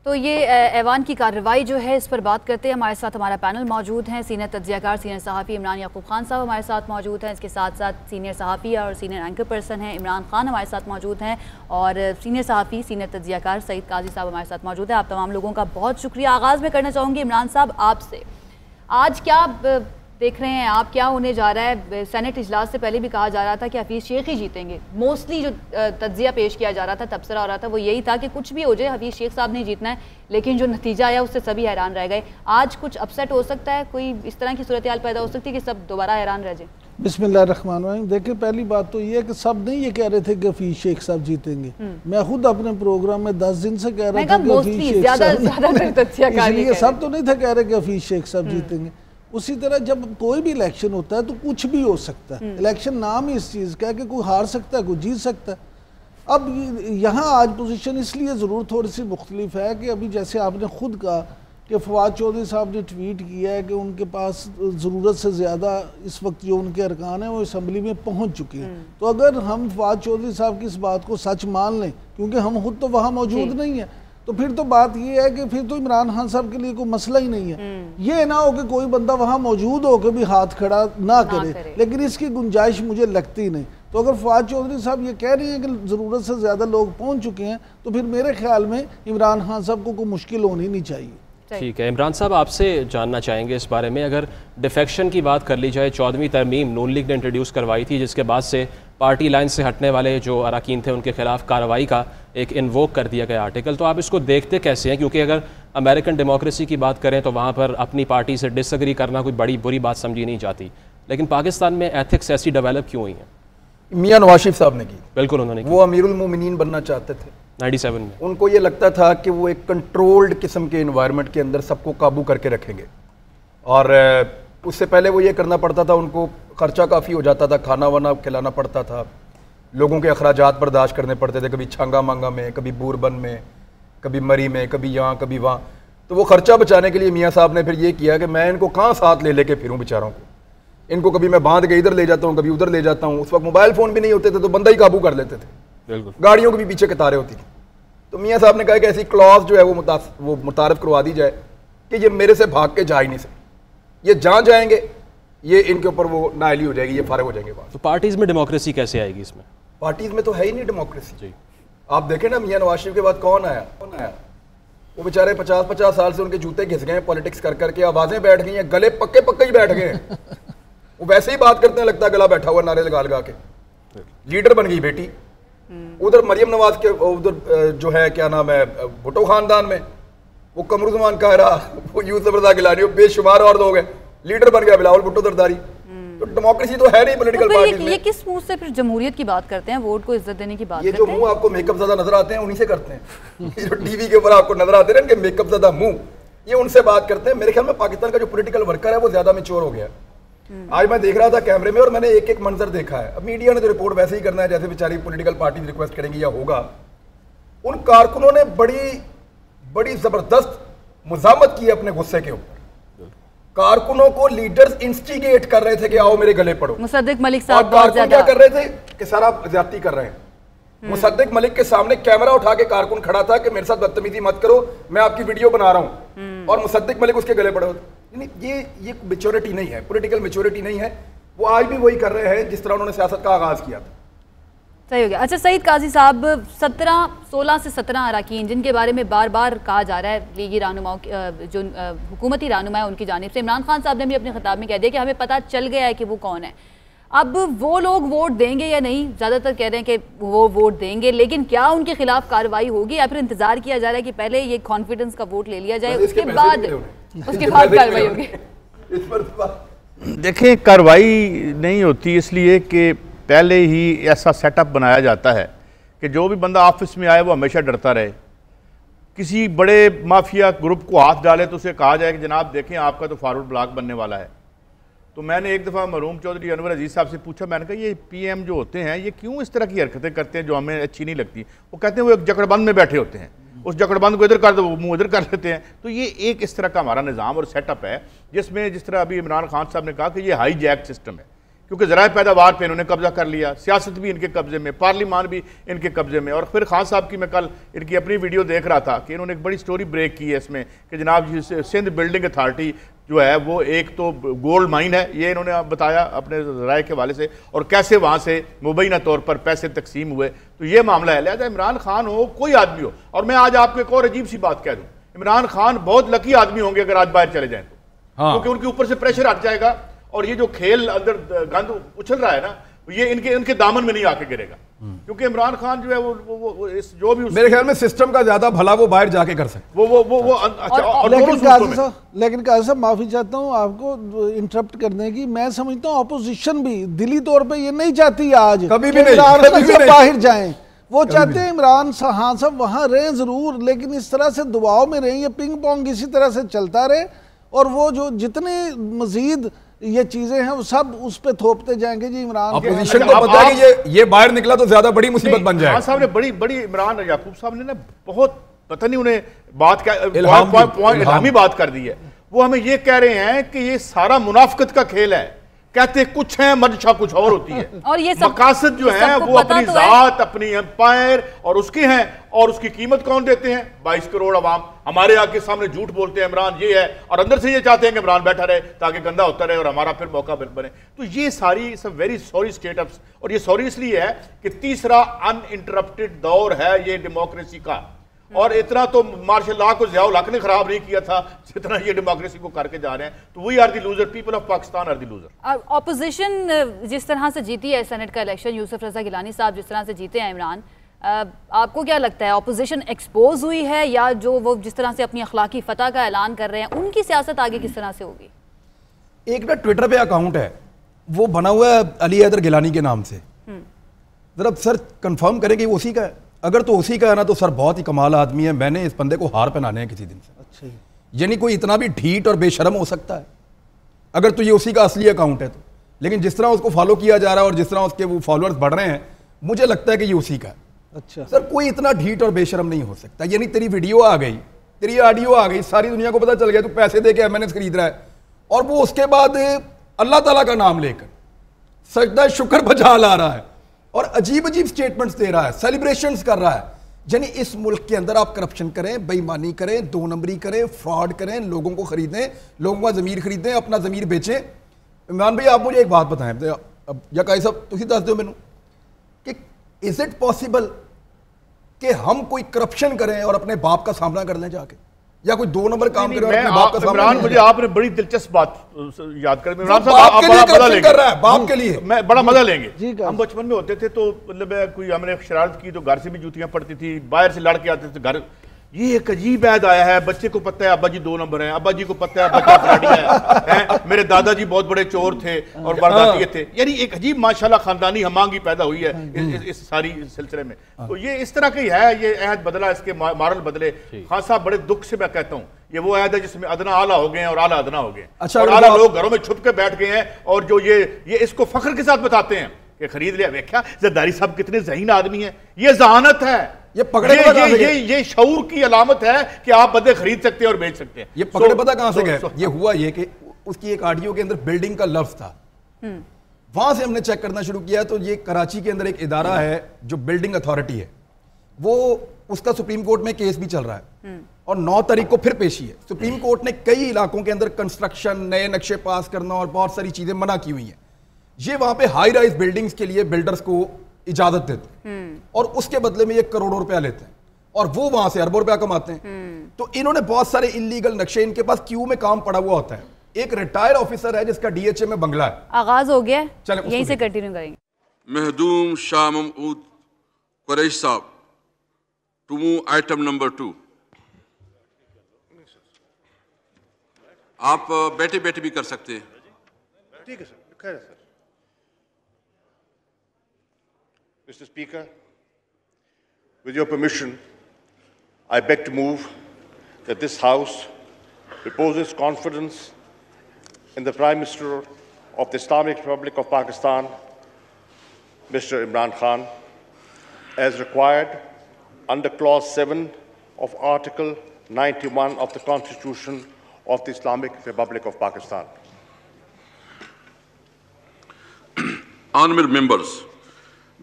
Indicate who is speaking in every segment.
Speaker 1: तो ये ऐवान की कार्रवाई जो है इस पर बात करते हैं। हमारे साथ हमारा पैनल मौजूद है। सीनियर तज्ज़ियाकार सीनियर सहाफ़ी इमरान याकूब खान साहब हमारे साथ मौजूद हैं। इसके साथ साथ सीनियर सहाफ़ी और सीनियर एंकर पर्सन हैं इमरान खान हमारे साथ मौजूद हैं, और सीनियर सहाफ़ी सीनियर तज्ज़ियाकार सईद काजी साहब हमारे साथ मौजूद हैं। आप तमाम लोगों का बहुत शुक्रिया। आगाज़ में करना चाहूँगी इमरान साहब आपसे, आज क्या देख रहे हैं आप, क्या होने जा रहा है? सेनेट इजलास से पहले भी कहा जा रहा था कि हफीज़ शेख ही जीतेंगे। मोस्टली जो तज्जिया पेश किया जा रहा था, तबसरा हो रहा था, वो यही था कि कुछ भी हो जाए हफीज़ शेख साहब ने जीतना है, लेकिन जो नतीजा आया उससे सभी हैरान रह गए। आज कुछ अपसेट हो सकता है, कोई इस तरह की सूरत हाल पैदा हो सकती है कि सब दोबारा हैरान रह जाए?
Speaker 2: बिस्मिल्लाहिर्रहमानिर्रहीम। देखिए, पहली बात तो ये है कि सब नहीं ये कह रहे थे कि हफीज़ शेख साहब जीतेंगे। मैं खुद अपने प्रोग्राम में 10 दिन से कह रहा था कि हफीज़ शेख साहब, इसलिए सब तो नहीं था कह रहे कि हफीज़ शेख साहब जीतेंगे। उसी तरह जब कोई भी इलेक्शन होता है तो कुछ भी हो सकता है। इलेक्शन नाम ही इस चीज़ का है कि कोई हार सकता है, कोई जीत सकता है। अब यहाँ आज पोजीशन इसलिए ज़रूर थोड़ी सी मुख्तलिफ है कि अभी जैसे आपने खुद कहा कि फवाद चौधरी साहब ने ट्वीट किया है कि उनके पास ज़रूरत से ज़्यादा इस वक्त जो उनके अरकान हैं वो असम्बली में पहुँच चुके हैं। तो अगर हम फवाद चौधरी साहब की इस बात को सच मान लें, क्योंकि हम खुद तो वहाँ मौजूद नहीं है, तो फिर तो बात ये है कि फिर तो इमरान खान साहब के लिए कोई मसला ही नहीं है। ये ना हो कि कोई बंदा वहाँ मौजूद हो के भी हाथ खड़ा ना करे, लेकिन इसकी गुंजाइश मुझे लगती नहीं। तो अगर फवाद चौधरी साहब ये कह रहे हैं कि ज़रूरत से ज़्यादा लोग पहुँच चुके हैं, तो फिर मेरे ख्याल में इमरान खान साहब को कोई मुश्किल होनी नहीं चाहिए।
Speaker 3: ठीक है, इमरान साहब आपसे जानना चाहेंगे इस बारे में, अगर डिफेक्शन की बात कर ली जाए, 14वीं तरमीम नून लीग ने इंट्रोड्यूस करवाई थी, जिसके बाद से पार्टी लाइन से हटने वाले जो अरकान थे उनके खिलाफ कार्रवाई का एक इन्वोक कर दिया गया आर्टिकल, तो आप इसको देखते कैसे हैं? क्योंकि अगर अमेरिकन डेमोक्रेसी की बात करें तो वहाँ पर अपनी पार्टी से डिसएग्री करना कोई बड़ी बुरी बात समझी नहीं जाती, लेकिन पाकिस्तान में एथिक्स ऐसी डेवलप क्यों हुई हैं?
Speaker 4: मियां नवाज शरीफ साहब ने की।
Speaker 3: बिल्कुल, उन्होंने
Speaker 4: वो अमीरुल मोमिनीन बनना चाहते थे
Speaker 3: 97 में।
Speaker 4: उनको ये लगता था कि वो एक कंट्रोल्ड किस्म के इन्वायरमेंट के अंदर सबको काबू करके रखेंगे, और उससे पहले वो ये करना पड़ता था, उनको खर्चा काफ़ी हो जाता था, खाना वाना खिलाना पड़ता था, लोगों के अखराजात बर्दाश्त करने पड़ते थे, कभी छांगा मांगा में, कभी बूरबन में, कभी मरी में, कभी यहाँ कभी वहाँ। तो वो खर्चा बचाने के लिए मियाँ साहब ने फिर ये किया कि मैं इनको कहाँ साथ ले लेके फिरूँ बेचारों को, इनको कभी मैं बांध के इधर ले जाता हूँ, कभी उधर ले जाता हूँ। उस वक्त मोबाइल फ़ोन भी नहीं होते थे, तो बंदा ही काबू कर लेते थे,
Speaker 3: बिल्कुल,
Speaker 4: गाड़ियों के भी पीछे कतारें होती थी। तो मियाँ साहब ने कहा कि ऐसी क्लॉज जो है वो मुतारफ़ करवा दी जाए कि ये मेरे से भाग के जा ही नहीं सकते, ये जहाँ जाएंगे ये इनके ऊपर वो नाइली हो जाएगी, ये फारग हो जाएंगे बात।
Speaker 3: तो पार्टीज़ में डेमोक्रेसी कैसे आएगी इसमें?
Speaker 4: पार्टीज़ में तो है ही नहीं डेमोक्रेसी। आप देखें ना, मियाँ नवाज शरीफ के बाद कौन आया? वो बेचारे 50-50 साल से उनके जूते घिस गए हैं पॉलिटिक्स कर करके, आवाज़ें बैठ गई हैं, गले पक्के पक्के ही बैठ गए हैं। वो वैसे ही बात करते हैं, लगता है गला बैठा हुआ, नारे लगा लगा के। लीडर बन गई बेटी, उधर मरियम नवाज के, उधर जो है क्या नाम है भुट्टो खानदान में वो कमरुज़मान कायरा, वो यूसुफ रज़ा गिलानी, बेशुमार और लोग हैं, लीडर बन गया बिलावल भुट्टो दरदारी। तो डेमोक्रेसी तो है नहीं पॉलिटिकल पार्टी में।
Speaker 1: ये किस मुंह से फिर जमहूरियत की बात करते हैं, वोट को इज्जत देने की बात
Speaker 4: ये
Speaker 1: करते हैं?
Speaker 4: जो मुंह आपको मेकअप ज़्यादा नजर आते हैं उन्हीं से करते हैं। जो टीवी के ऊपर आपको नजर आते हैं इनके मेकअप ज़्यादा मुंह, ये उनसे बात करते हैं। मेरे ख्याल में पाकिस्तान का जो पॉलिटिकल वर्कर है वो ज्यादा मैच्योर हो गया। आज मैं देख रहा था कैमरे में और मैंने एक एक मंजर देखा है। अब मीडिया ने तो रिपोर्ट वैसे ही करना है जैसे बेचारी पॉलिटिकल पार्टी रिक्वेस्ट करेंगी या होगा। उन कारकुनों ने बड़ी जबरदस्त मुजामत की अपने गुस्से के ऊपर। कारकुनों को लीडर्स इंस्टिगेट कर रहे थे कि आओ मेरे गले पड़ो।
Speaker 1: मुसद्दिक मलिक साहब
Speaker 4: कारकुन क्या कर रहे थे कि सर आप ज्यादती कर रहे हैं। मुसद्दिक मलिक के सामने कैमरा उठा के कारकुन खड़ा था कि मेरे साथ बदतमीजी मत करो, मैं आपकी वीडियो बना रहा हूं, और मुसद्दिक मलिक उसके गले पड़े होते। ये मैच्योरिटी नहीं है, पॉलिटिकल मैच्योरिटी नहीं है। वो आज भी वही कर रहे हैं जिस तरह उन्होंने सियासत का आगाज किया था।
Speaker 1: सही हो गया। अच्छा सईद काजी साहब, 16 से 17 अरकान जिनके बारे में बार बार कहा जा रहा है लीगी रहनुमाओं जो हुकूमती रहनुमा है उनकी जानिब से, इमरान खान साहब ने भी अपने खिताब में कह दिया कि हमें पता चल गया है कि वो कौन है। अब वो लोग वोट देंगे या नहीं, ज़्यादातर कह रहे हैं कि वो वोट देंगे, लेकिन क्या उनके खिलाफ कार्रवाई होगी या फिर इंतजार किया जा रहा है कि पहले ये कॉन्फिडेंस का वोट ले लिया जाए, उसके बाद कार्रवाई होगी?
Speaker 5: देखें, कार्रवाई नहीं होती इसलिए कि पहले ही ऐसा सेटअप बनाया जाता है कि जो भी बंदा ऑफिस में आए वो हमेशा डरता रहे। किसी बड़े माफिया ग्रुप को हाथ डाले तो उसे कहा जाए कि जनाब देखें आपका तो फॉरवर्ड ब्लॉक बनने वाला है। तो मैंने एक दफ़ा मरहूम चौधरी अनवर अजीज़ साहब से पूछा, मैंने कहा ये पीएम जो होते हैं ये क्यों इस तरह की हरकतें करते हैं जो हमें अच्छी नहीं लगती। वो कहते हैं वो एक जकड़बंद में बैठे होते हैं, उस जकड़बंद को इधर कर दो, वो मुँह इधर कर लेते हैं। तो ये एक इस तरह का हमारा निज़ाम और सेटअप है जिसमें जिस तरह अभी इमरान खान साहब ने कहा कि ये हाई जैक सिस्टम है क्योंकि ज़राए पैदावार पे इन्होंने कब्जा कर लिया, सियासत भी इनके कब्जे में, पार्लिमान भी इनके कब्जे में। और फिर खान साहब की मैं कल इनकी अपनी वीडियो देख रहा था कि इन्होंने एक बड़ी स्टोरी ब्रेक की है इसमें कि जनाब सिंध बिल्डिंग अथॉरिटी जो है वो एक तो गोल्ड माइन है, ये इन्होंने बताया अपने ज़राए के हवाले से, और कैसे वहाँ से मुबैना तौर पर पैसे तकसीम हुए। तो ये मामला है। लिहाजा इमरान खान हो, कोई आदमी हो, और मैं आज आपको एक और अजीब सी बात कह दूँ, इमरान खान बहुत लकी आदमी होंगे अगर आज बाहर चले जाएं तो, क्योंकि उनके ऊपर से प्रेशर हट जाएगा और ये जो खेल अंदर गंद उछल रहा है ना, ये इनके दामन में नहीं आके गिरेगा, क्योंकि इमरान खान जो है वो इस जो भी
Speaker 4: मेरे ख्याल में सिस्टम का ज्यादा भला वो बाहर जाके कर सकते
Speaker 2: लेकिन काजी साहब माफी चाहता हूँ आपको इंटरप्ट करने की। मैं समझता हूँ अपोजिशन भी दिली तौर पे ये नहीं चाहती आज
Speaker 4: कभी भी नहीं
Speaker 2: बाहर जाएं, वो चाहते हैं इमरान खान साहब वहां रहें जरूर, लेकिन इस तरह से दबाव में रहें, ये पिंग पोंग इसी तरह से चलता रहे, और वो जो जितने मजीद ये चीजें हैं वो सब उस पे थोपते जाएंगे जी इमरान।
Speaker 4: अपोजिशन को पता है कि ये बाहर निकला तो ज्यादा बड़ी मुसीबत बन जाएगी।
Speaker 5: खान साहब ने बड़ी इमरान याकूब साहब ने ना बहुत पता नहीं उन्हें बात क्या इल्हामी बात कर दी है। वो हमें ये कह रहे हैं कि ये सारा मुनाफिकत का खेल है, कहते कुछ है मंशा कुछ और होती है,
Speaker 1: और ये
Speaker 5: मकासद जो है वो अपनी जात अपनी एम्पायर और उसकी हैं, और उसकी कीमत कौन देते हैं? 22 करोड़ अवाम हमारे आके सामने झूठ बोलते हैं इमरान ये है, और अंदर से ये चाहते हैं कि इमरान बैठा रहे ताकि गंदा होता रहे और हमारा फिर मौका बने। तो ये सारी सब वेरी सॉरी स्टेटअप्स, और ये सॉरी इसलिए है कि तीसरा अनइंटरप्टेड दौर है ये डेमोक्रेसी का, और इतना तो मार्शल लॉ को ज़ियाउल हक ने खराब नहीं किया था जितना ये डेमोक्रेसी को करके जा रहे हैं। तो we are the loser, people of Pakistan are the loser.
Speaker 1: Opposition जिस तरह से जीती है सेनेट का इलेक्शन, यूसुफ रजा गिलानी साहब जिस तरह से जीते हैं इमरान, आपको क्या लगता है ऑपोजिशन एक्सपोज हुई है, या जो वो जिस तरह से अपनी अखलाकी फतह का ऐलान कर रहे हैं उनकी सियासत आगे किस तरह से होगी?
Speaker 4: एक ना ट्विटर पे अकाउंट है वो बना हुआ है अली हैदर गिलानी के नाम से, जरा सर कंफर्म करें कि वो उसी का है। अगर तो उसी का है ना तो सर बहुत ही कमाल आदमी है, मैंने इस बंदे को हार पहनाने हैं किसी दिन से।
Speaker 2: अच्छा,
Speaker 4: यानी कोई इतना भी ढीठ और बेशर्म हो सकता है अगर तो ये उसी का असली अकाउंट है तो। लेकिन जिस तरह उसको फॉलो किया जा रहा है और जिस तरह उसके वो फॉलोअर्स बढ़ रहे हैं, मुझे लगता है कि ये उसी का है।
Speaker 2: अच्छा
Speaker 4: सर, कोई इतना ढीठ और बेशर्म नहीं हो सकता। यानी तेरी वीडियो आ गई, तेरी ऑडियो आ गई, सारी दुनिया को पता चल गया तू पैसे दे के एमएनएस खरीद रहा है, और वो उसके बाद अल्लाह ताला का नाम लेकर सजदा शुक्र बजा ला रहा है और अजीब अजीब स्टेटमेंट्स दे रहा है, सेलिब्रेशंस कर रहा है। यानी इस मुल्क के अंदर आप करप्शन करें, बेईमानी करें, दो नंबरी करें, फ्रॉड करें, लोगों को खरीदें, लोगों का ज़मीर खरीदें, अपना ज़मीर बेचें। इमरान भाई आप मुझे एक बात बताएं, अब या काई साहब तुम दस दो मैनू कि इज इट पॉसिबल कि हम कोई करप्शन करें और अपने बाप का सामना कर लें जाके, या कोई दो नंबर काम करें और अपने बाप का सामना?
Speaker 5: मुझे आपने बड़ी दिलचस्प बात याद कर,
Speaker 4: इमरान साहब आप बड़ा मजा लेंगे कर रहा है, बाप के लिए
Speaker 5: मैं बड़ा मजा लेंगे। हम बचपन में होते थे तो मतलब कोई हमने शरारत की तो घर से भी जूतियां पड़ती थी, बाहर से लड़के आते थे घर। ये एक अजीब ऐड आया है, बच्चे को पता है अब्बा जी 2 नंबर हैं, अब्बा जी को पता है बच्चा फराडी है, मेरे दादाजी बहुत बड़े चोर थे और वारदाती थे। यानी एक अजीब माशाल्लाह खानदानी हमांगी पैदा हुई है इस सारी सिलसिले में। तो ये इस तरह की है, ये अहद बदला, इसके मॉरल बदले। खान साहब बड़े दुख से मैं कहता हूँ ये वो अहद है जिसमें अदना आला हो गए हैं और आला अदना हो गए। अच्छा, और आला लोग घरों में छुप के बैठ गए हैं, और जो ये इसको फख्र के साथ बताते हैं कि खरीद लिया। देखा जरदारी साहब कितने ज़हीन आदमी है, ये जहानत है, ये पकड़े ये शऊर की अलामत है कि आप बंदे खरीद सकते हैं और बेच सकते हैं।
Speaker 4: ये पकड़े पता कहां से गए? ये हुआ ये कि उसकी एक ऑडियो के अंदर बिल्डिंग का लफ्ज था, वहां से हमने चेक करना शुरू किया। तो ये कराची के अंदर एक इदारा है जो बिल्डिंग अथॉरिटी है, वो उसका सुप्रीम कोर्ट में केस भी चल रहा है और 9 तारीख को फिर पेशी है। सुप्रीम कोर्ट ने कई इलाकों के अंदर कंस्ट्रक्शन, नए नक्शे पास करना और बहुत सारी चीजें मना की हुई हैं। ये वहां पे हाई राइज बिल्डिंग्स के लिए बिल्डर्स को इजाजत देते हैं और उसके बदले में ये करोड़ों रुपया लेते हैं और वो वहां से अरबों रुपया कमाते हैं। तो इन्होंने बहुत सारे इलीगल नक्शे, इनके पास क्यू में काम पड़ा हुआ होता है। एक रिटायर्ड ऑफिसर है जिसका डीएचए में बंगला है।
Speaker 1: आगाज हो गया, यहीं से कंटिन्यू करेंगे।
Speaker 6: महदूम शाह महमूद कुरैश साहब, टू मूव आइटम नंबर 2। आप बैठे बैठे भी कर सकते हैं।
Speaker 5: ठीक है सर, खैर है sir. Mr. Speaker, with your permission, I beg to move that this House reposes confidence in the Prime Minister of the Islamic Republic of Pakistan, Mr. Imran Khan, as required under Clause 7 of Article 91 of the Constitution of the Islamic Republic of Pakistan.
Speaker 6: Honourable members,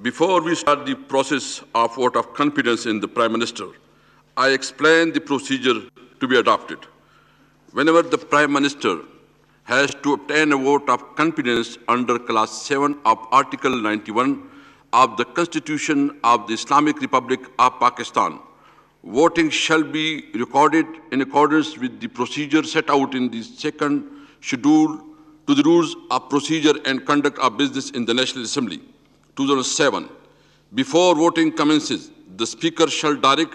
Speaker 6: before we start the process of vote of confidence in the Prime Minister, I explain the procedure to be adopted. Whenever the Prime Minister has to obtain a vote of confidence under Clause 7 of Article 91 of the Constitution of the Islamic Republic of Pakistan, voting shall be recorded in accordance with the procedure set out in the second schedule to the Rules of Procedure and Conduct of Business in the National Assembly, 2007. Before voting commences, the Speaker shall direct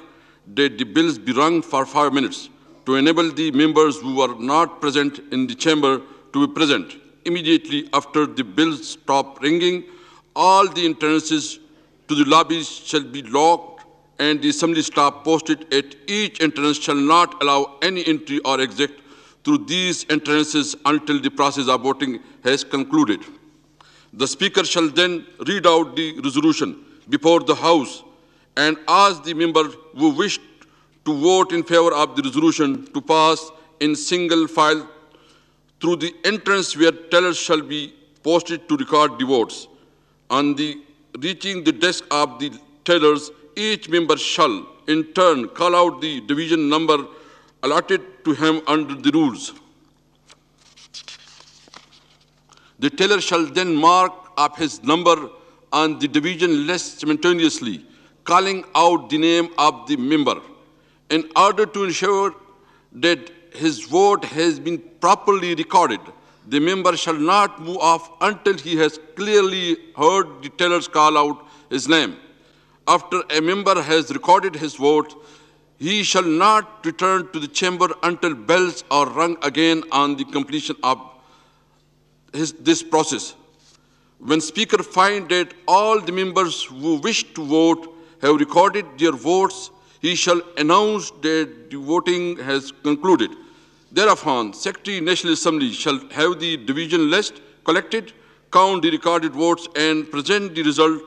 Speaker 6: that the bills be rung for 5 minutes to enable the members who are not present in the chamber to be present. Immediately after the bills stop ringing, all the entrances to the lobbies shall be locked and the assembly staff posted at each entrance shall not allow any entry or exit through these entrances until the process of voting has concluded. The Speaker shall then read out the resolution before the House and ask the member who wish to vote in favor of the resolution to pass in single file through the entrance where tellers shall be posted to record the votes. On the reaching the desk of the tellers, each member shall in turn call out the division number allotted to him under the rules. The teller shall then mark up his number on the division list simultaneously, calling out the name of the member. In order to ensure that his vote has been properly recorded, the member shall not move off until he has clearly heard the tellers call out his name. After a member has recorded his vote, he shall not return to the chamber until bells are rung again on the completion of this process. When Speaker finds that all the members who wish to vote have recorded their votes, he shall announce that the voting has concluded. Thereupon, Secretary National Assembly shall have the division list collected, count the recorded votes and present the result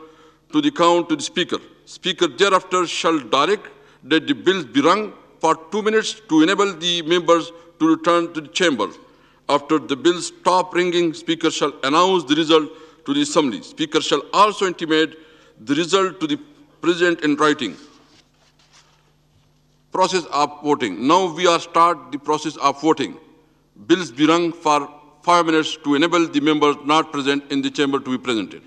Speaker 6: to the count to the Speaker. Speaker thereafter shall direct that the bills be rung for 2 minutes to enable the members to return to the chamber. After the bills stop ringing, Speaker shall announce the result to the Assembly. Speaker shall also intimate the result to the President in writing. Process of voting. Now we are start the process of voting. Bills be rung for 5 minutes to enable the members not present in the chamber to be presented.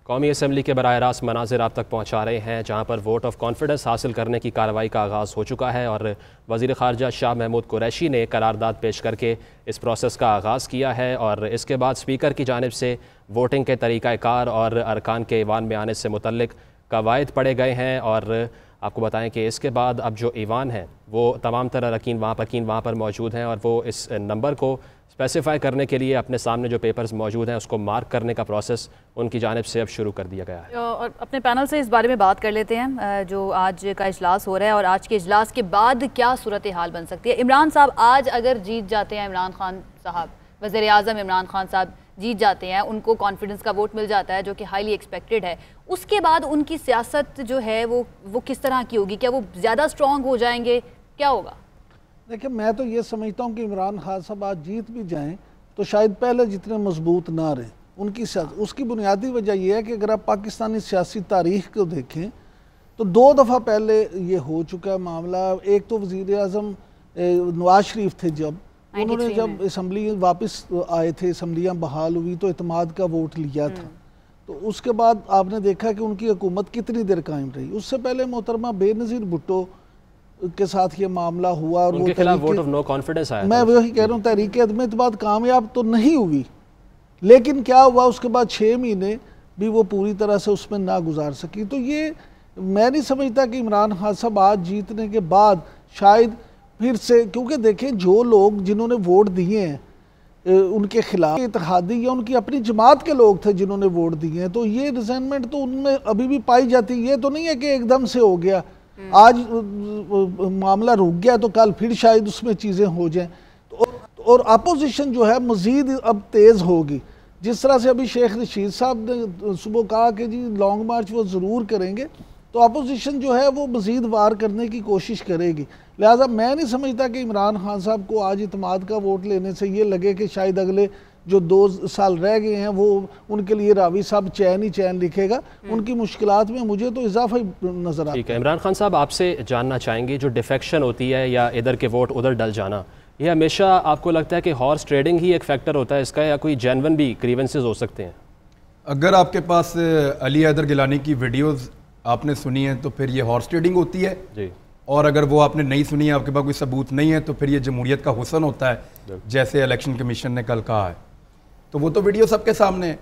Speaker 3: कौमी assembly के बराह रास्त मनाज़िर आप तक पहुँचा रहे हैं, जहाँ पर वोट ऑफ कॉन्फिडेंस हासिल करने की कार्रवाई का आगाज़ हो चुका है और वज़ीर ख़ारजा शाह महमूद कुरैशी ने करारदाद पेश करके इस प्रोसेस का आगाज़ किया है और इसके बाद स्पीकर की जानिब से वोटिंग के तरीक़ाकार और अरकान के ईवान में आने से मुतल्लिक़ कवायद पढ़े गए हैं। और आपको बताएं कि इसके बाद अब जो ईवान है वो तमाम तरह अरकान वहाँ पर मौजूद हैं और वो इस नंबर को स्पेसिफाई करने के लिए अपने सामने जो पेपर्स मौजूद हैं उसको मार्क करने का प्रोसेस उनकी जानिब से अब शुरू कर दिया गया है।
Speaker 1: और अपने पैनल से इस बारे में बात कर लेते हैं, जो आज का इजलास हो रहा है और आज के इजलास के बाद क्या सूरत हाल बन सकती है। इमरान साहब आज अगर जीत जाते हैं, इमरान खान साहब, वज़ीर आज़म इमरान खान साहब जीत जाते हैं, उनको कॉन्फिडेंस का वोट मिल जाता है जो कि हाईली एक्सपेक्टेड है, उसके बाद उनकी सियासत जो है वो किस तरह की होगी? क्या वो ज़्यादा स्ट्रॉन्ग हो जाएंगे, क्या होगा?
Speaker 2: देखिए, मैं तो ये समझता हूँ कि इमरान खान साहब आज जीत भी जाएं तो शायद पहले जितने मजबूत ना रहे उनकी सियासत। उसकी बुनियादी वजह यह है कि अगर आप पाकिस्तानी सियासी तारीख को देखें तो 2 दफ़ा पहले ये हो चुका है मामला। एक तो वज़ीर आज़म नवाज शरीफ थे, जब उन्होंने असम्बली वापस आए थे, असम्बलियाँ बहाल हुई तो इत्मीनान का वोट लिया था, तो उसके बाद आपने देखा कि उनकी हुकूमत कितनी देर कायम रही। उससे पहले मोहतरमा बेनज़ीर भुट्टो के साथ ये मामला हुआ और
Speaker 3: उनके खिलाफ वोट ऑफ नो कॉन्फिडेंस आया।
Speaker 2: मैं वही कह रहा हूँ, तहरीक अदम इत्तेमाद कामयाब तो नहीं हुई, लेकिन क्या हुआ उसके बाद 6 महीने भी वो पूरी तरह से उसमें ना गुजार सकी। तो ये मैं नहीं समझता कि इमरान खान साहब आज जीतने के बाद शायद फिर से, क्योंकि देखें जो लोग जिन्होंने वोट दिए हैं उनके खिलाफ इत्तेहादी या उनकी अपनी जमात के लोग थे जिन्होंने वोट दिए हैं, तो ये रिजेंटमेंट तो उनमें अभी भी पाई जाती है। ये तो नहीं है कि एकदम से हो गया, आज मामला रुक गया तो कल फिर शायद उसमें चीज़ें हो जाएं। और अपोजिशन जो है मज़ीद अब तेज़ होगी। जिस तरह से अभी शेख रशीद साहब ने सुबह कहा कि जी लॉन्ग मार्च वो ज़रूर करेंगे, तो अपोजिशन जो है वो मज़ीद वार करने की कोशिश करेगी। लिहाजा मैं नहीं समझता कि इमरान खान साहब को आज इत्मीनान का वोट लेने से ये लगे कि शायद अगले जो 2 साल रह गए हैं वो उनके लिए रावी साहब चैन ही चैन लिखेगा। उनकी मुश्किलात में मुझे तो इजाफा ही नजर आता है।
Speaker 3: ठीक है, इमरान खान साहब आपसे जानना चाहेंगे, जो डिफेक्शन होती है या इधर के वोट उधर डल जाना, ये हमेशा आपको लगता है कि हॉर्स ट्रेडिंग ही एक फैक्टर होता है इसका, या कोई जेन्युइन भी ग्रीवेंसेस हो सकते हैं?
Speaker 4: अगर आपके पास अली हैदर गिलानी की वीडियोस आपने सुनी है तो फिर ये हॉर्स ट्रेडिंग होती है जी, और अगर वो आपने नहीं सुनी है, आपके पास कोई सबूत नहीं है, तो फिर ये जमहूरियत का हुस्न होता है, जैसे इलेक्शन कमीशन ने कल कहा है। तो वो तो वीडियो सबके सामने है।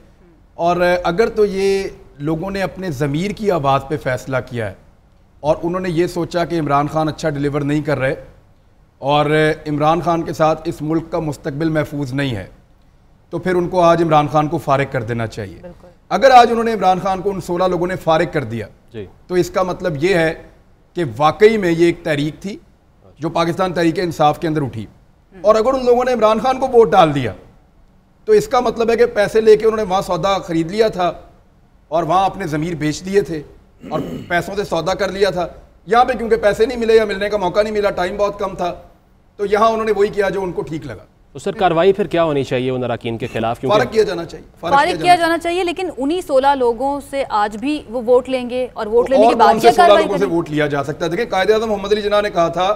Speaker 4: और अगर तो ये लोगों ने अपने ज़मीर की आवाज़ पे फैसला किया है और उन्होंने ये सोचा कि इमरान खान अच्छा डिलीवर नहीं कर रहे और इमरान खान के साथ इस मुल्क का मुस्तकबिल महफूज नहीं है, तो फिर उनको आज इमरान खान को फारिग कर देना चाहिए। अगर आज उन्होंने इमरान खान को उन 16 लोगों ने फारिग कर दिया जी, तो इसका मतलब ये है कि वाकई में ये एक तहरीक थी जो पाकिस्तान तहरीक इंसाफ के अंदर उठी। और अगर उन लोगों ने इमरान खान को वोट डाल दिया तो इसका मतलब है कि पैसे लेके उन्होंने वहाँ सौदा खरीद लिया था और वहाँ अपने ज़मीर बेच दिए थे और पैसों से सौदा कर लिया था। यहाँ पे क्योंकि पैसे नहीं मिले या मिलने का मौका नहीं मिला, टाइम बहुत कम था, तो यहाँ उन्होंने वही किया जो उनको ठीक लगा।
Speaker 3: तो सर कार्रवाई फिर क्या होनी चाहिए उन अराकीन के खिलाफ?
Speaker 4: फारिग किया जाना चाहिए,
Speaker 1: फारिग किया जाना चाहिए। लेकिन उन्हीं 16 लोगों से आज भी वो वोट लेंगे और वोट लेने के बाद क्या कार्रवाई करेंगे?
Speaker 4: वोट लिया जा सकता है। देखिए कायदे-ए-आज़म मोहम्मद अली जिन्ना ने कहा था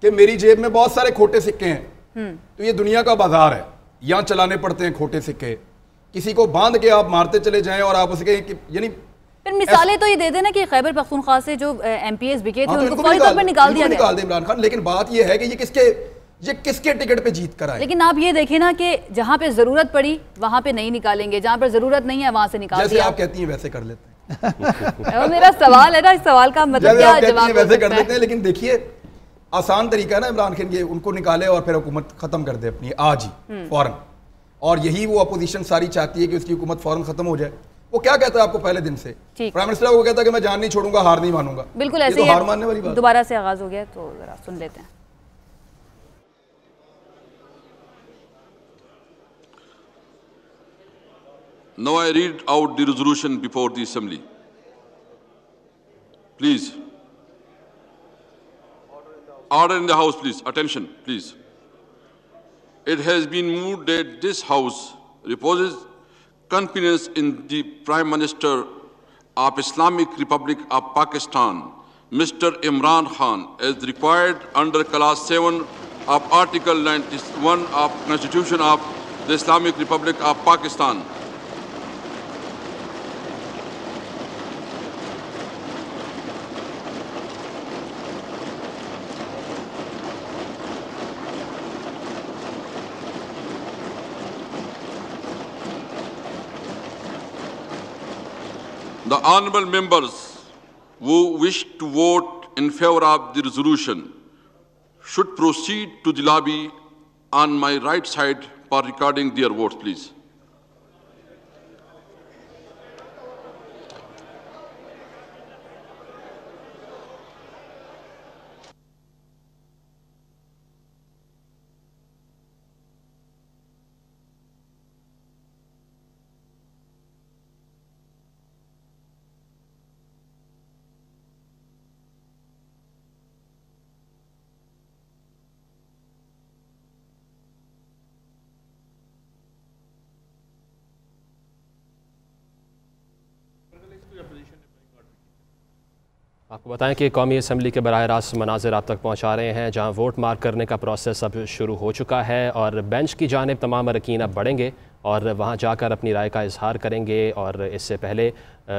Speaker 4: कि मेरी जेब में बहुत सारे खोटे सिक्के हैं, तो ये दुनिया का बाजार है, यहाँ चलाने पड़ते हैं खोटे सिक्के। किसी को बांध के आप मारते चले जाएं और आप उसके यानी
Speaker 1: फिर मिसालें तो ये दे देना कि खैबर पख्तूनख्वा से जो MPs बिके थे उनको फौरी तौर पर निकाल दिया गया,
Speaker 4: इमरान खान। लेकिन बात ये है कि ये किसके टिकट पे जीत कर आए।
Speaker 1: लेकिन आप ये देखें ना कि जहाँ पे जरूरत पड़ी वहाँ पे नहीं निकालेंगे, जहाँ पर जरूरत नहीं है वहाँ से निकाल
Speaker 4: दिया। जैसे आप कहती हैं वैसे कर लेते हैं।
Speaker 1: मेरा सवाल है ना, इस सवाल का मतलब क्या जवाब
Speaker 4: वैसे कर लेते हैं। लेकिन देखिए आसान तरीका है ना इमरान खान ये, उनको निकाले और फिर हुकूमत खत्म कर दे अपनी आज ही फौरन। और यही वो अपोजिशन सारी चाहती है कि उसकी हुकूमत फौरन खत्म हो जाए। वो क्या कहता है आपको पहले दिन से, प्राइम मिनिस्टर वो कहता है कि मैं जान नहीं छोड़ूंगा, हार नहीं मानूंगा।
Speaker 1: बिल्कुल ऐसे ही
Speaker 4: हार मानने वाली बात।
Speaker 1: दोबारा से आगाज हो गया तो जरा सुन लेते हैं।
Speaker 6: Now I read out the resolution before the Assembly. Please. Order in the House, please. Attention, please. It has been moved that this House reposes confidence in the Prime Minister of Islamic Republic of Pakistan, Mr. Imran Khan, as required under Clause 7 of Article 91 of Constitution of the Islamic Republic of Pakistan. The honourable members who wish to vote in favour of the resolution should proceed to the lobby on my right side for recording their votes, please.
Speaker 3: आपको बताएं कि कौमी assembly के बराह रास्त मनाज़िर आप तक पहुँचा रहे हैं, जहाँ वोट मार्क करने का प्रोसेस अब शुरू हो चुका है और बेंच की जानिब तमाम अरकान अब बढ़ेंगे और वहाँ जाकर अपनी राय का इजहार करेंगे। और इससे पहले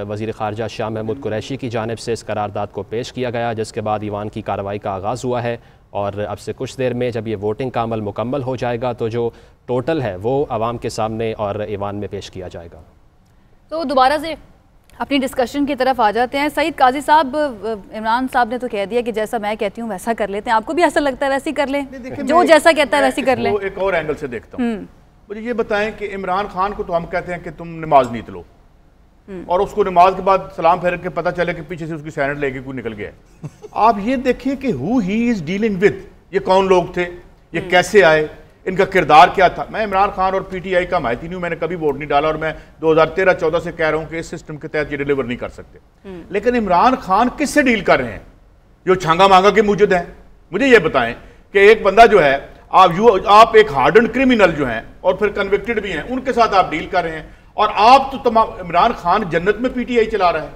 Speaker 3: वज़ीर ख़ारजा शाह महमूद कुरैशी की जानिब से इस करारदाद को पेश किया गया, जिसके बाद ईवान की कार्रवाई का आगाज़ हुआ है। और अब से कुछ देर में जब ये वोटिंग का अमल मुकम्मल हो जाएगा तो जो टोटल है वो आवाम के सामने और ईवान में पेश किया जाएगा।
Speaker 1: तो दोबारा से अपनी डिस्कशन की तरफ आ जाते हैं। सईद काजी साहब, इमरान साहब ने तो कह दिया कि जैसा मैं कहती हूँ वैसा कर लेते हैं, आपको भी ऐसा लगता है वैसे ही कर लें, जो जैसा कहता है वैसे ही कर लें?
Speaker 5: एक और एंगल से देखता हूँ, मुझे ये बताएं कि इमरान खान को तो हम कहते हैं कि तुम नमाज नीत लो और उसको नमाज के बाद सलाम फेर के पता चले कि पीछे से उसकी सैनड लेके कोई निकल गया। आप ये देखिए कि who he is dealing with, ये कौन लोग थे, ये कैसे आए, इनका किरदार क्या था। मैं इमरान खान और PTI का माहिती नहीं हूं, मैंने कभी वोट नहीं डाला और मैं 2013-14 से कह रहा हूं कि इस सिस्टम के तहत ये डिलीवर नहीं कर सकते। लेकिन इमरान खान किससे डील कर रहे हैं? जो छांगा मांगा के मौजूद हैं। मुझे ये बताएं कि एक बंदा जो है, आप एक हार्डन क्रिमिनल जो हैं और फिर कन्विक्टेड भी हैं, उनके साथ आप डील कर रहे हैं। और आप तो तमाम, इमरान खान जन्नत में PTI चला रहा है,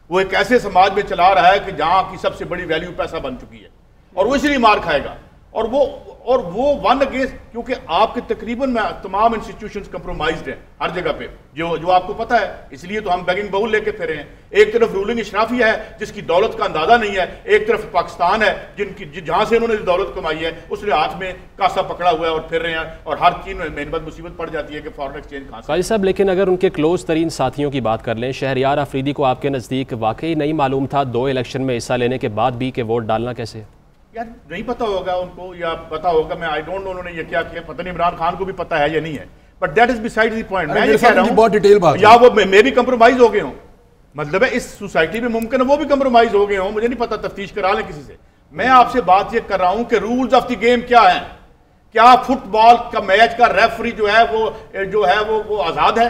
Speaker 5: वो एक ऐसे समाज में चला रहा है कि जहां की सबसे बड़ी वैल्यू पैसा बन चुकी है और वो इसलिए मार खाएगा। और वो वन अगेंस्ट, क्योंकि आपके तकरीबन में तमाम इंस्टीट्यूशंस कंप्रोमाइज्ड हैं हर जगह पे, जो आपको पता है। इसलिए तो हम बैगिंग बाउल लेके फिरे हैं। एक तरफ रूलिंग इशराफिया है जिसकी दौलत का अंदाजा नहीं है, एक तरफ पाकिस्तान है जहां से उन्होंने दौलत कमाई है उसने हाथ में कासा पकड़ा हुआ है और फिर रहे हैं, और हर चीज में मेहनत मुसीबत पड़ जाती है कि फॉरेन एक्सचेंज कहां से।
Speaker 3: काजी साहब, लेकिन अगर उनके क्लोज तरीन साथियों की बात कर लें, शहरयार अफरीदी को आपके नज़दीक वाकई नहीं मालूम था 2 इलेक्शन में हिस्सा लेने के बाद भी कि वोट डालना कैसे है?
Speaker 5: यार नहीं पता होगा उनको, या पता होगा, मैं आई डोंट नो उन्होंने ये क्या किया, पता नहीं इमरान खान को भी पता है या नहीं है, but that is beside the point. मैं ये कह रहा हूं बहुत डिटेल बात, या वो मैं भी कंप्रोमाइज हो गए हूं, मतलब है इस सोसाइटी में मुमकिन है वो भी कंप्रोमाइज हो गए हों, मुझे नहीं पता, तफ्तीश करा लें किसी से। मैं आपसे बात ये कर रहा हूं कि रूल्स ऑफ द गेम क्या है। क्या फुटबॉल का मैच का रेफरी जो है वो आजाद है,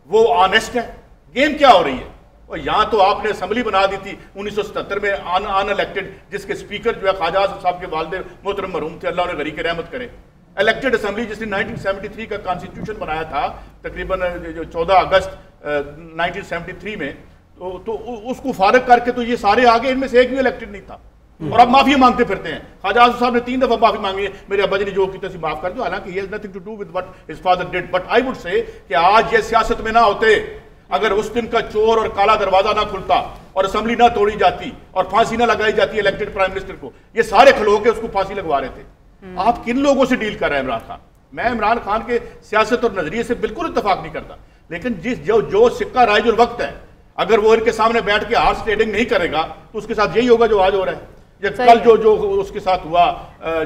Speaker 5: वो ऑनेस्ट है? गेम क्या हो रही है? और यहां तो आपने असेंबली बना दी थी 1977 में अनइलेक्टेड, जिसके स्पीकर जो है ख्वाजा आज़म साहब के वालिद मोहतरम मरहूम थे, अल्लाह उन्हें गरीक रहमत करे। इलेक्टेड असेंबली जिसने 1973 का कॉन्स्टिट्यूशन बनाया था तकरीबन 14 अगस्त 1973 में, तो उसको फारग करके तो ये सारे आगे, इनमें से एक भी इलेक्टेड नहीं था। और अब माफी मांगते फिरते हैं। ख्वाजा आज़म साहब ने 3 दफा माफी मांगी है, मेरे अब्बा जी ने जो की तसी माफ कर दो, हालांकि ये nothing to do with what his father did, but I would say कि आज ये सियासत में ना होते अगर उस दिन का चोर और काला दरवाजा ना खुलता और असेंबली ना तोड़ी जाती और फांसी ना लगाई जाती इलेक्टेड प्राइम मिनिस्टर को, ये सारे खलो के उसको फांसी लगवा रहे थे। आप किन लोगों से डील कर रहे हैं इमरान खान? मैं इमरान खान के सियासत और नजरिए से बिल्कुल इत्तेफाक नहीं करता, लेकिन जो सिक्का राइजुल वक्त है, अगर वो इनके सामने बैठ के हार्स ट्रेडिंग नहीं करेगा तो उसके साथ यही होगा जो आज हो रहा है। कल जो उसके साथ हुआ,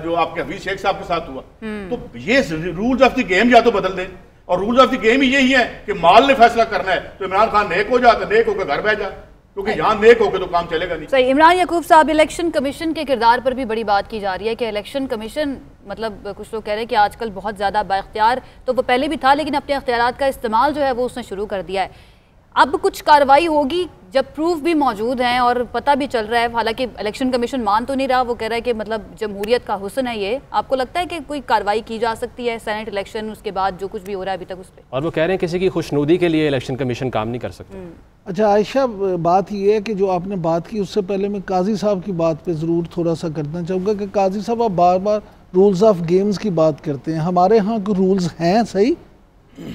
Speaker 5: जो आपके हफीज शेख साहब के साथ हुआ, तो ये रूल्स ऑफ द गेम या तो बदल दें, और रूल्स ऑफ द गेम ही यही है कि माल ने फैसला करना है, तो इमरान खान नेक हो जाता, नेक होकर घर बैठ जा, क्योंकि यहाँ नेक होकर तो काम चलेगा नहीं।
Speaker 1: सही। इमरान याकूब साहब, इलेक्शन कमीशन के किरदार पर भी बड़ी बात की जा रही है कि इलेक्शन कमीशन, मतलब कुछ लोग कह रहे हैं कि आजकल बहुत ज़्यादा बाइख्तियार, तो वो पहले भी था लेकिन अपने इख्तियारात का इस्तेमाल जो है वो उसने शुरू कर दिया है। अब कुछ कार्रवाई होगी जब प्रूफ भी मौजूद हैं और पता भी चल रहा है, हालांकि इलेक्शन कमीशन मान तो नहीं रहा, वो कह रहा है कि मतलब जमहूरियत का हुस्न है ये। आपको लगता है कि कोई कार्रवाई की जा सकती है सेनेट इलेक्शन, उसके बाद जो कुछ भी हो रहा है अभी तक उस पर?
Speaker 3: और वो कह रहे हैं किसी की खुशनुदी के लिए इलेक्शन कमीशन काम नहीं कर सकता।
Speaker 2: अच्छा आयशा, बात ये है कि जो आपने बात की उससे पहले मैं काजी साहब की बात पे ज़रूर थोड़ा सा करना चाहूँगा कि काजी साहब आप बार बार रूल्स ऑफ गेम्स की बात करते हैं। हमारे यहाँ के रूल्स हैं सही?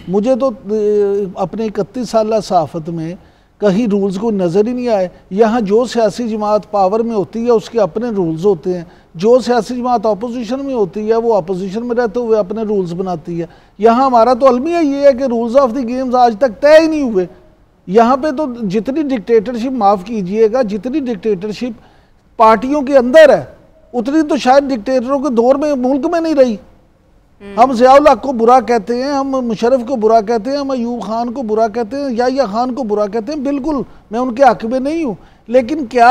Speaker 2: मुझे तो अपने 31 साल सहाफ़त में कहीं रूल्स को नज़र ही नहीं आए। यहाँ जो सियासी जमात पावर में होती है उसके अपने रूल्स होते हैं, जो सियासी जमात अपोजिशन में होती है वो अपोजिशन में रहते हुए अपने रूल्स बनाती है। यहाँ हमारा तो अलमिया ये है कि रूल्स ऑफ द गेम्स आज तक तय ही नहीं हुए। यहाँ पे तो जितनी डिक्टेटरशिप, माफ़ कीजिएगा, जितनी डिक्टेटरशिप पार्टियों के अंदर है उतनी तो शायद डिक्टेटरों के दौर में मुल्क में नहीं रही। हम ज़ियाउल हक को बुरा कहते हैं, हम मुशर्रफ को बुरा कहते हैं, हम अयूब खान को बुरा कहते हैं, या खान को बुरा कहते हैं, बिल्कुल मैं उनके हक में नहीं हूँ। लेकिन क्या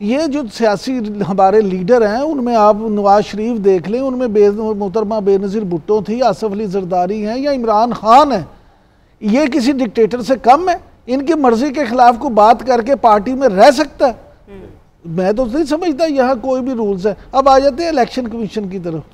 Speaker 2: ये जो सियासी हमारे लीडर हैं उनमें आप नवाज शरीफ देख लें, उनमें मोहतरमा बेनज़ीर भुट्टो थी, आसिफ अली जरदारी हैं या इमरान खान है, ये किसी डिक्टेटर से कम है? इनकी मर्जी के खिलाफ को बात करके पार्टी में रह सकता है? मैं तो नहीं समझता यहाँ कोई भी रूल्स है। अब आ जाते हैं इलेक्शन कमीशन की तरफ,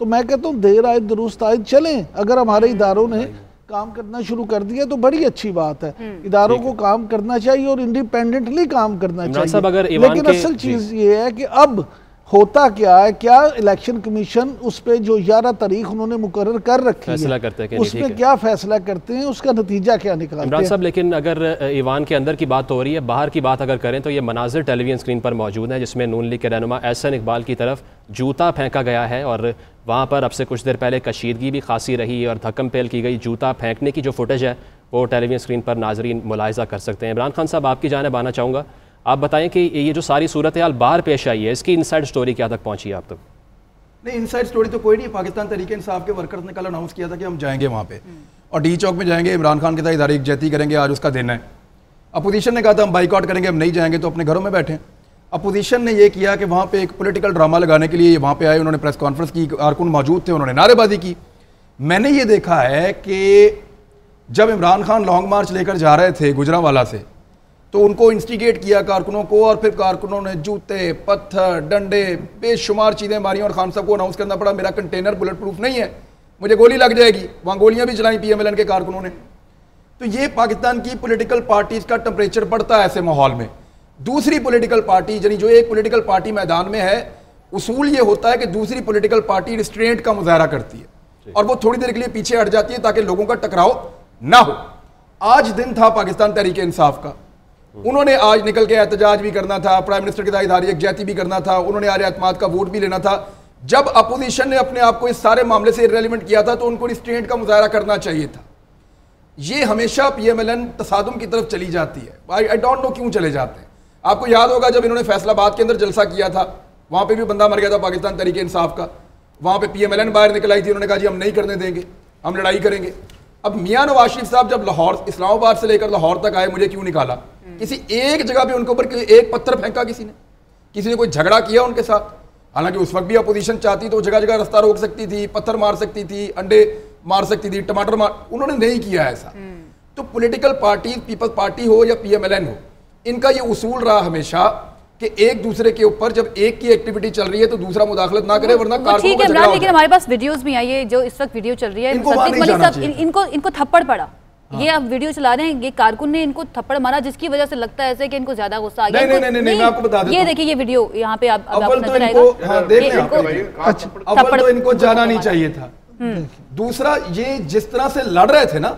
Speaker 2: तो मैं कहता हूँ देर आए दुरुस्त आए चलें। अगर हमारे इदारों ने काम करना शुरू कर दिया तो बड़ी अच्छी बात है। इदारों को काम करना चाहिए और इंडिपेंडेंटली काम करना चाहिए। लेकिन असल चीज ये है कि अब होता क्या है, क्या इलेक्शन कमीशन उस पर जो 11 तारीख उन्होंने मुकर्रर कर रखी है उसमें क्या फैसला करते हैं, उसका नतीजा क्या निकलता है?
Speaker 3: इमरान साहब, लेकिन अगर ईवान के अंदर की बात हो रही है, बाहर की बात अगर करें तो ये मनाजिर टेलीविजन स्क्रीन पर मौजूद है जिसमें नून लीग के रहनुमा एहसन इकबाल की तरफ जूता फेंका गया है और वहाँ पर अब से कुछ देर पहले कशीदगी भी खासी रही और धक्कम पेल की गई। जूता फेंकने की जो फुटेज है वो टेलीविजन स्क्रीन पर नाजरीन मुलाहिजा कर सकते हैं। इमरान खान साहब, आपकी जानिब आना चाहूँगा, आप बताएं कि ये जो सारी सूरत हाल बाहर पेश आई है इसकी इनसाइड स्टोरी क्या तक पहुंची है आप तक?
Speaker 4: नहीं, इनसाइड स्टोरी तो कोई नहीं। पाकिस्तान तहरीक इंसाफ के वर्कर्स ने कल अनाउंस किया था कि हम जाएंगे वहाँ पे और डी चौक में जाएंगे, इमरान खान के साथ इदारे यकजहती करेंगे, आज उसका दिन है। अपोजिशन ने कहा था हम बाइकआउट करेंगे, हम नहीं जाएंगे तो अपने घरों में बैठे। अपोजिशन ने ये किया कि वहाँ पे एक पॉलिटिकल ड्रामा लगाने के लिए वहाँ पे आए, उन्होंने प्रेस कॉन्फ्रेंस की, कारकुन मौजूद थे, उन्होंने नारेबाजी की। मैंने ये देखा है कि जब इमरान खान लॉन्ग मार्च लेकर जा रहे थे गुजरांवाला से, तो उनको इंस्टिगेट किया कारकुनों को, और फिर कारकुनों ने जूते, पत्थर, डंडे, बेशुमार चीज़ें मारी, और खान साहब को अनाउंस करना पड़ा मेरा कंटेनर बुलेट प्रूफ नहीं है, मुझे गोली लग जाएगी। वहाँ गोलियाँ भी चलाई PMLN के कारकुनों ने। तो ये पाकिस्तान की पॉलिटिकल पार्टीज का टेम्परेचर बढ़ता है ऐसे माहौल में। दूसरी पॉलिटिकल पार्टी, यानी जो एक पॉलिटिकल पार्टी मैदान में है, उसूल ये होता है कि दूसरी पॉलिटिकल पार्टी रिस्ट्रेंट का मुजाहरा करती है और वो थोड़ी देर के लिए पीछे हट जाती है ताकि लोगों का टकराव ना हो। आज दिन था पाकिस्तान तहरीक इंसाफ का, उन्होंने आज निकल के एहतजाज भी करना था, प्राइम मिनिस्टर की दायिदारी यकजहती भी करना था, उन्होंने आले एतमाद का वोट भी लेना था। जब अपोजिशन ने अपने आप को इस सारे मामले से इररेलेवेंट किया था तो उनको रिस्ट्रेंट का मुजाहरा करना चाहिए था। ये हमेशा PMLN तसादुम की तरफ चली जाती है। आई डोंट नो क्यों चले जाते हैं। आपको याद होगा जब इन्होंने फैसलाबाद के अंदर जलसा किया था, वहां पे भी बंदा मर गया था पाकिस्तान तहरीक इंसाफ का, वहां पे PMLN बाहर निकल आई थी, उन्होंने कहा जी हम नहीं करने देंगे, हम लड़ाई करेंगे। अब मियां नवाज शरीफ साहब जब लाहौर, इस्लामाबाद से लेकर लाहौर तक आए, मुझे क्यों निकाला? किसी एक जगह पे उनके ऊपर एक पत्थर फेंका किसी ने कोई झगड़ा किया उनके साथ? हालांकि उस वक्त भी अपोजिशन चाहती तो जगह जगह रास्ता रोक सकती थी, पत्थर मार सकती थी, अंडे मार सकती थी, टमाटर मार, उन्होंने नहीं किया ऐसा। तो पॉलिटिकल पार्टी, पीपल्स पार्टी हो या PMLN हो, इनका ये उसूल रहा हमेशा कि एक दूसरे के ऊपर जब एक की एक्टिविटी चल रही है तो दूसरा मुदाखलत ना करे, वरना
Speaker 1: ठीक है इमरान, लेकिन हमारे पास वीडियोस भी आई है, जो इस वक्त वीडियो चल रही है, इनको थप्पड़ पड़ा। ये अब वीडियो चला रहे हैं, ये कारकुन ने इनको थप्पड़ मारा जिसकी वजह से लगता है ऐसे कि इनको ज्यादा गुस्सा आ गया।
Speaker 4: नहीं, मैं आपको बता देता हूं।
Speaker 1: ये देखिए ये वीडियो यहाँ पे आप
Speaker 4: नजर आएगा। अव्वल तो इनको जाना नहीं चाहिए था। दूसरा, ये जिस तरह से लड़ रहे थे ना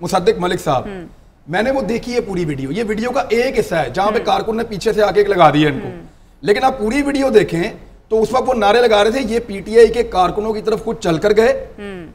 Speaker 4: मुसद्दिक मलिक साहब, मैंने वो देखी है पूरी वीडियो। ये वीडियो का एक हिस्सा है जहां पे कारकुन ने पीछे से आके लगा दिया इनको, लेकिन आप पूरी वीडियो देखें तो उस वक्त वो नारे लगा रहे थे। ये PTI के कारकुनों की तरफ खुद चल कर गए,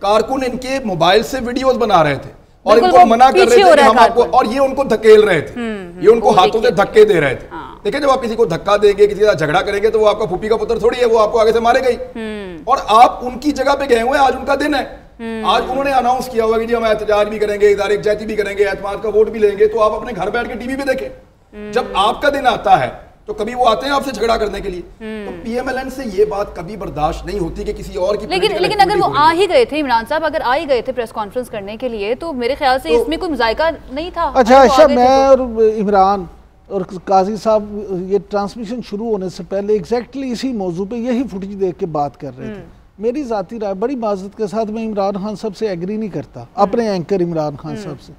Speaker 4: कारकुन इनके मोबाइल से वीडियोस बना रहे थे और इनको मना कर रहे थे कि हम आपको, और ये उनको धकेल रहे थे, ये उनको हाथों से धक्के दे रहे थे। देखिए जब आप किसी को धक्का देंगे, किसी के साथ झगड़ा करेंगे तो वो आपका फूफी का पुत्र थोड़ी है, वो आपको आगे से मारे गई। और आप उनकी जगह पे गए हुए हैं, आज उनका दिन है, आज उन्होंने अनाउंस किया हुआ कि जी हम एहतजाज भी करेंगे, इदारे यकजहती भी करेंगे, एतमाद का वोट भी लेंगे। तो आप अपने घर बैठ के टीवी पे देखें। जब आपका दिन आता है तो कभी वो आते हैं आपसे झगड़ा करने के लिए। तो PMLN से ये बात कभी बर्दाश्त नहीं होती कि किसी और की,
Speaker 1: लेकिन अगर वो आ ही गए थे, इमरान साहब अगर आ ही गए थे प्रेस कॉन्फ्रेंस करने के लिए, तो मेरे ख्याल से इसमें कोई मुज़ायका नहीं था।
Speaker 2: अच्छा, मैं और इमरान और काजी साहब ये ट्रांसमिशन शुरू होने से पहले एग्जैक्टली इसी मौजू पे यही फुटेज देख के बात कर रहे थे। मेरी जाती राय, बड़ी माजरत के साथ, मैं इमरान खान साहब से एग्री नहीं करता, अपने एंकर इमरान खान साहब से।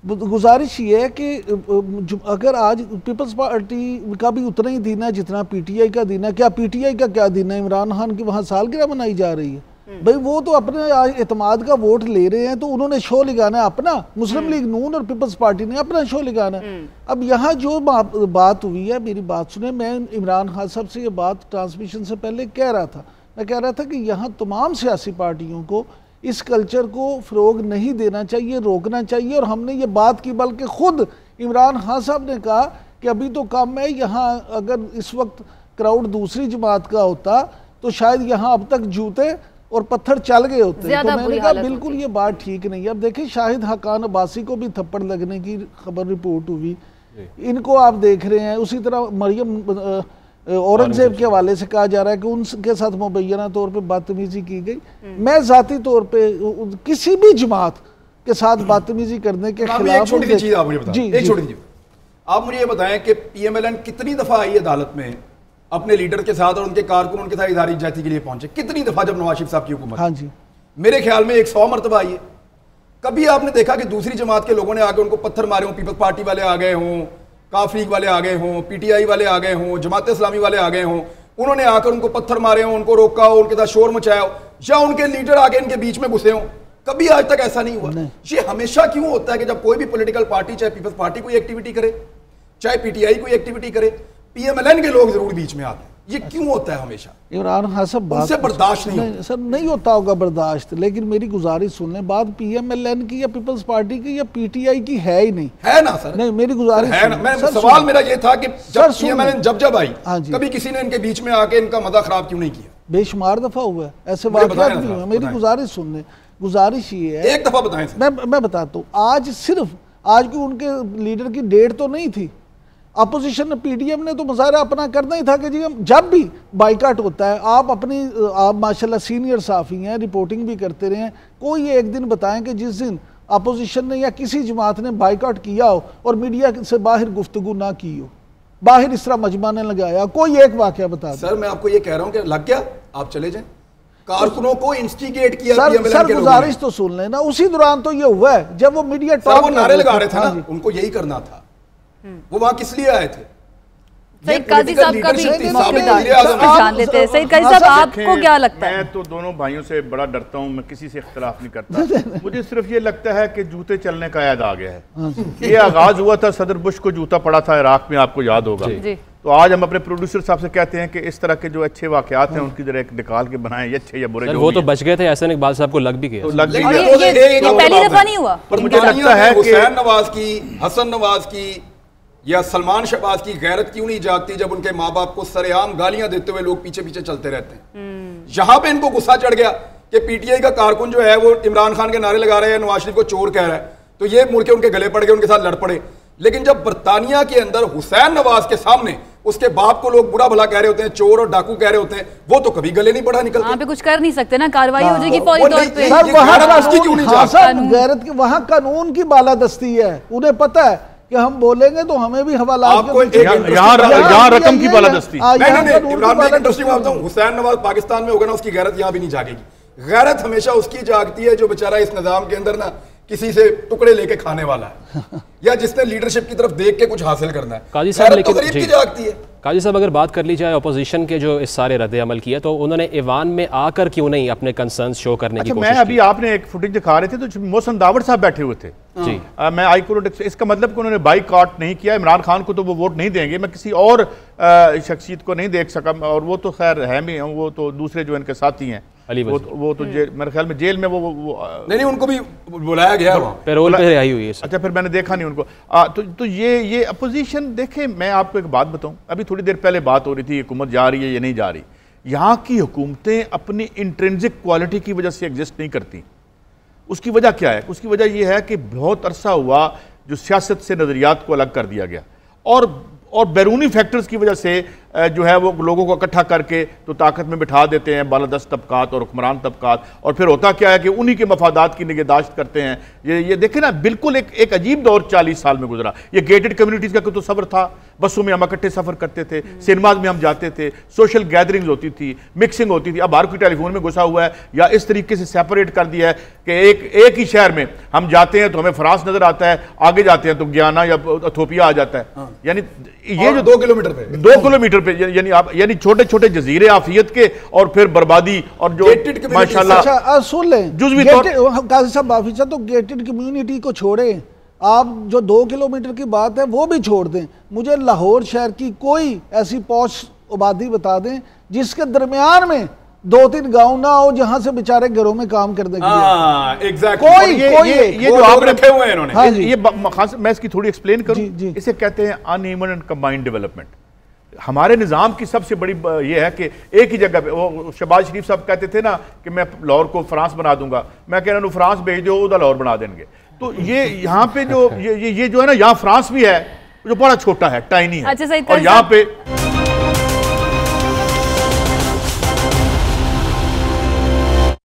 Speaker 2: गुजारिश ये है कि अगर आज पीपल्स पार्टी का भी उतना ही दिन है जितना PTI का दिन है, क्या PTI का क्या दिन है? इमरान खान की वहाँ सालगिरह मनाई जा रही है। भाई वो तो अपने एतमाद का वोट ले रहे हैं, तो उन्होंने शो लगाना है अपना, मुस्लिम लीग नून और पीपल्स पार्टी ने अपना शो लगाना है। अब यहाँ जो बात हुई है, मेरी बात सुने, मैं इमरान खान साहब से ये बात ट्रांसमिशन से पहले कह रहा था। मैं कह रहा था कि यहाँ तमाम सियासी पार्टियों को इस कल्चर को फ़रोग नहीं देना चाहिए, रोकना चाहिए। और हमने ये बात की, बल्कि ख़ुद इमरान खान साहब ने कहा कि अभी तो कम है, यहाँ अगर इस वक्त क्राउड दूसरी जमात का होता तो शायद यहाँ अब तक जूते और पत्थर चल गए होते। तो मैंने कहा बिल्कुल ये बात ठीक नहीं है। अब देखिए शाहिद हकान अब्बासी को भी थप्पड़ लगने की खबर रिपोर्ट हुई, इनको आप देख रहे हैं। उसी तरह मरियम औरंगजेब के हवाले से कहा जा रहा है कि उनके साथ मुबैना तौर पे बदतमीजी की गई। मैं जाती तौर पे किसी भी जमात के साथ बदतमीजी करने के खिलाफ।
Speaker 4: एक छोटी चीज आप मुझे बताएं, एक छोटी चीज आप मुझे ये बताएं कि PMLN कितनी दफा आई अदालत में अपने लीडर के साथ और उनके कारकुन उनके साथ इदारी यकजहती के लिए पहुंचे? कितनी दफा जब नवाज शरीफ साहब की हुकूमत?
Speaker 2: हाँ जी,
Speaker 4: मेरे ख्याल में 100 मरतबा आई है। कभी आपने देखा कि दूसरी जमात के लोगों ने आके उनको पत्थर मारे हों, पीपल्स पार्टी वाले आ गए हों, काफरीक वाले आ गए हों, PTI वाले आ गए हों, जमात इस्लामी वाले आ गए हों, उन्होंने आकर उनको पत्थर मारे हों, उनको रोका हो, उनके साथ शोर मचाया हो, या उनके लीडर आके इनके बीच में घुसे हों? कभी आज तक ऐसा नहीं हुआ। ये हमेशा क्यों होता है कि जब कोई भी पॉलिटिकल पार्टी, चाहे पीपल्स पार्टी कोई एक्टिविटी करे, चाहे PTI कोई एक्टिविटी करे, PMLN के लोग जरूर बीच में आते हैं? ये क्यों होता है हमेशा?
Speaker 2: इमरान खान साहब बात
Speaker 4: बर्दाश्त नहीं
Speaker 2: सर, नहीं होता होगा बर्दाश्त, लेकिन मेरी गुजारिश सुन लें, बात PMLN की या पीपल्स पार्टी की या PTI की है ही नहीं, है ना सर? नहीं, मेरी गुजारिश है ना। सवाल मेरा ये था कि जब PMLN जब आई, कभी किसी ने इनके बीच में आके इनका मजा खराब क्यों नहीं किया? बेशुमार दफा हुआ है, ऐसे वाक़यात भी हुए। मेरी गुजारिश सुन लें, गुजारिश ये है,
Speaker 4: एक दफा बताएं।
Speaker 2: मैं बताता हूँ। आज सिर्फ आज की उनके लीडर की डेट तो नहीं थी, अपोजिशन ने, पीडीएम ने तो मुजाहरा अपना करना ही था कि जी हम जब भी बाइकाट होता है, आप माशाल्लाह सीनियर साफ़ी हैं, रिपोर्टिंग भी करते रहे हैं, कोई एक दिन बताएं कि जिस दिन अपोजिशन ने या किसी जमात ने बाइकाट किया हो और मीडिया से बाहर गुफ्तगू ना की हो, बाहर इस तरह मजमा ने लगाया, कोई एक वाकया बता
Speaker 4: सर। मैं आपको ये कह रहा हूं कि लग गया, आप चले जाएं। कारकुनों को इंस्टिगेट किया
Speaker 2: सर गुजारिश तो सुन लेना, उसी दौरान तो ये हुआ है जब वो मीडिया
Speaker 4: टॉप, वो नारे लगा रहे थे ना, उनको यही करना था, वो वहां किस लिए आए थे?
Speaker 1: सईद काजी साहब का भी जान लेते हैं। सईद काजी साहब, आपको क्या लगता है?
Speaker 5: मैं तो दोनों भाइयों से बड़ा डरता हूं, मैं किसी से इख्तिलाफ नहीं करता। मुझे सिर्फ ये लगता है कि जूते चलने का याद आ गया है। ये आगाज हुआ था, सदर बुश को जूता पड़ा था इराक में, आपको याद होगा। तो आज हम अपने प्रोड्यूसर साहब से कहते हैं कि इस तरह के जो अच्छे वाकयात हैं उनकी जरा एक निकाल के बनाएं, ये अच्छे या बुरे।
Speaker 3: वो तो बच गए थे, ऐसा इकबाल साहब को लग भी गया,
Speaker 1: पहली दफा नहीं हुआ।
Speaker 5: पर मुझे लगता है कि
Speaker 4: हुसैन नवाज की, हसन नवाज की या सलमान शहबाज की गैरत क्यों नहीं जागती जब उनके माँ बाप को सरेआम गालियां देते हुए लोग पीछे पीछे चलते रहते हैं? यहां पे इनको गुस्सा चढ़ गया कि पीटीआई का कारकुन जो है वो इमरान खान के नारे लगा रहे हैं, नवाज शरीफ को चोर कह रहा है, तो ये मुड़ के उनके गले पड़ गए, उनके साथ लड़ पड़े। लेकिन जब बरतानिया के अंदर हुसैन नवाज के सामने उसके बाप को लोग बुरा भला कह रहे होते हैं, चोर और डाकू कह रहे होते हैं, वो तो कभी गले नहीं बढ़ा निकलते।
Speaker 1: वहां पे कुछ कर नहीं सकते ना, कार्रवाई हो जाएगी फौरी तौर पे।
Speaker 2: वहां कानून की बालादस्ती है, उन्हें पता है कि हम बोलेंगे तो हमें भी हवाला।
Speaker 5: यहाँ रकम की बालादस्ती।
Speaker 4: हुसैन नवाज पाकिस्तान में होगा ना, उसकी गैरत यहाँ भी नहीं जागेगी। गैरत हमेशा उसकी जागती है जो बेचारा इस निजाम के अंदर ना किसी से टुकड़े लेके खाने वाला है या जिसने लीडरशिप की तरफ देख के कुछ हासिल करना है।
Speaker 3: काजी साहब, लेकिन
Speaker 4: तो गरीब की जागती है।
Speaker 3: काजी साहब, अगर बात कर ली जाए अपोजिशन के जो इस सारे रद्द अमल किया, तो उन्होंने ईवान में आकर क्यों नहीं अपने कंसर्न शो करने की कोशिश की?
Speaker 5: मैं अभी आपने एक फुटेज दिखा रहे थे तो मोहसिन दावड़ साहब बैठे हुए थे जी। मैं आई कोर्ट, इसका मतलब कि उन्होंने बाइकआउट नहीं किया। इमरान खान को तो वो वोट नहीं देंगे, मैं किसी और शख्सियत को नहीं देख सका, और वो तो खैर है भी, वो तो दूसरे जो इनके साथी हैं वो तो मेरे ख्याल में जेल में वो
Speaker 4: नहीं, उनको भी बुलाया गया,
Speaker 3: पैरोल पे रिहाई हुई है।
Speaker 5: अच्छा, फिर मैंने देखा नहीं उनको। तो ये अपोजिशन, देखे मैं आपको एक बात बताऊं, अभी थोड़ी देर पहले बात हो रही थी हुकूमत जा रही है या नहीं जा रही। यहाँ की हुकूमतें अपनी इंट्रिंसिक क्वालिटी की वजह से एग्जिस्ट नहीं करती। उसकी वजह क्या है? उसकी वजह यह है कि बहुत अरसा हुआ जो सियासत से नज़रियात को अलग कर दिया गया, और बैरूनी फैक्टर्स की वजह से जो है वो लोगों को इकट्ठा करके तो ताकत में बिठा देते हैं बालादस्त तबकात और हुक्मरान तबकात, और फिर होता क्या है कि उन्हीं के मफादात की निगहदाश्त करते हैं। ये देखें ना, बिल्कुल एक अजीब दौर 40 साल में गुजरा। ये गेटेड कम्युनिटीज़ का तो सफ़र था, बसों में हम इकट्ठे सफ़र करते थे, सिनेमाज में हम जाते थे, सोशल गैदरिंग्स होती थी, मिक्सिंग होती थी। अब हर कोई टेलीफोन में घुसा हुआ है या इस तरीके से सेपरेट कर दिया है कि एक ही शहर में हम जाते हैं तो हमें फ्रांस नज़र आता है, आगे जाते हैं तो गियाना या इथोपिया आ जाता है। यानी ये जो
Speaker 4: 2 किलोमीटर पे
Speaker 5: यानी छोटे छोटे जजीरे आफियत के, और फिर बर्बादी, और जो माशाल्लाह।
Speaker 2: अच्छा सुन लें काजी साहब, माफी चाहता हूं, गेटेड कम्युनिटी को छोड़े, आप जो 2 किलोमीटर की बात है वो भी छोड़ दें। मुझे लाहौर शहर की कोई ऐसी पौष आबादी बता दें जिसके दरमियान में 2-3 गांव ना हो जहां से बेचारे घरों में काम करने के लिए
Speaker 5: ये जो आप रखे हुए हैं इन्होंने, ये मैं इसकी थोड़ी एक्सप्लेन करूं। इसे कहते हैं अनइवन एंड कंबाइंड डेवलपमेंट। हमारे निज़ाम की सबसे बड़ी ये है कि एक ही जगह पे, वो शहबाज शरीफ साहब कहते थे ना कि मैं लाहौर को फ्रांस बना दूंगा, मैं कह रहा हूँ फ्रांस भेज दो, उधर लाहौर बना देंगे। तो ये यहाँ पे जो ये जो है ना, यहाँ फ्रांस भी है जो बड़ा छोटा है, टाइनी है, और यहाँ पे